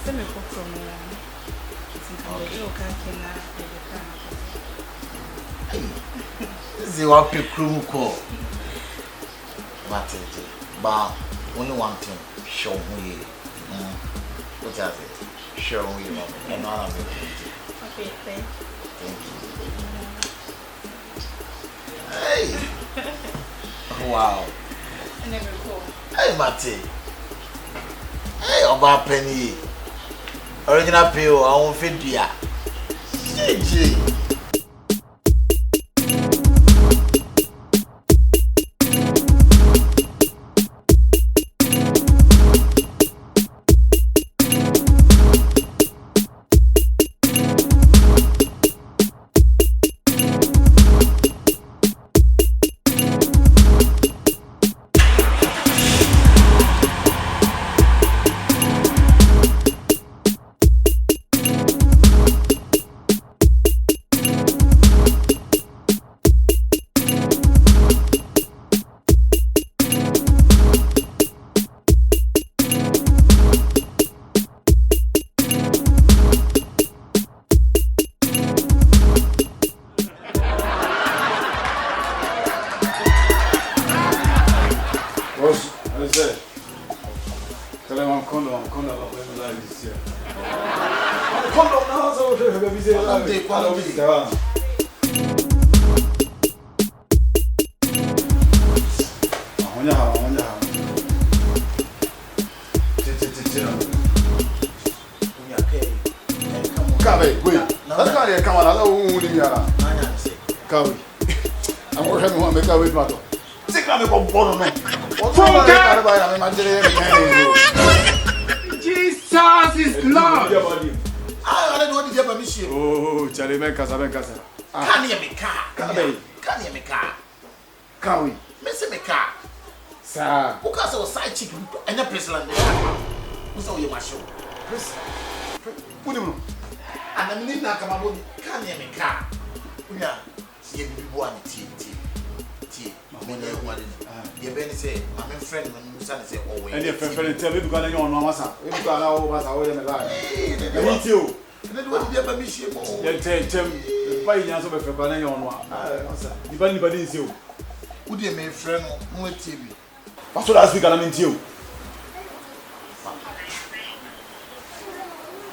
send me from me. This is what people call. But only one thing, show me. What is it? Show me. And all of it. Okay, thank you. Hey! Wow. I never call. Hey, Matty. Hey, Oba Penny. Original Pio, I won't fit you. GG. Jesus is Lord. I don't know what the permission. Oh, Charlie, make us. Can you make car? Can you make car? Can we? Miss me car. Sir. Who can say side chick and a president? Who's all your machine? What do you know? And I'm need not come about. Can you make car? Yeah, you be one tea. You better say, I'm a friend when you say, oh, and your friend tell me to go on your massa. We go out over our way in the line. I need you. And then what did you ever miss you? Tell why you answer for banana on one. If anybody is you, would you make friend on TV? What's what I speak? I'm into you.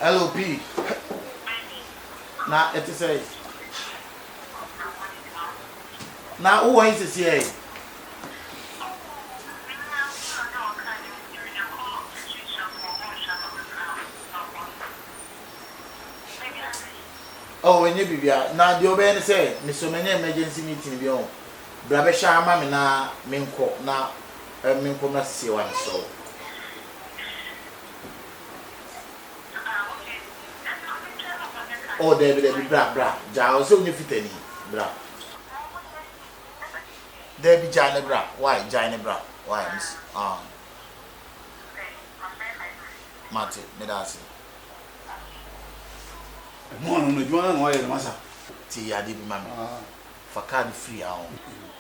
LOP. Now, it is a. Now, who is this here? Oh, when you be here. Now, the obey say, Miss so many emergency meeting beyond. Brabbe Sharma, na Minko, na Minko, not see one so. Oh, David, bra. Jaws only fit any, bra. There be Jane bra. Why, Jane bra? Why, Miss? Martin, Medasi. No, you want to know why the massa. Tea, I did, mamma. For card free, I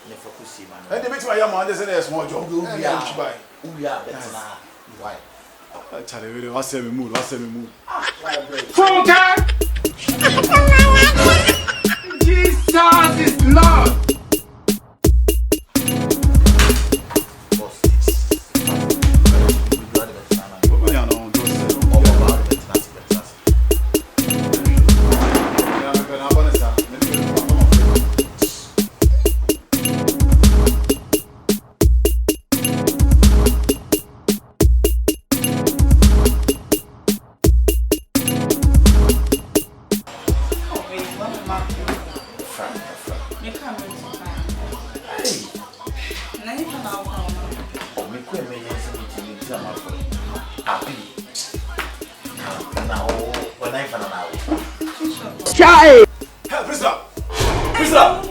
never could see, man. And they make my young man, there's a small job. We are better. Why? Charlie, what's the mood? Full time! Jesus is Lord! Hey, Priscilla!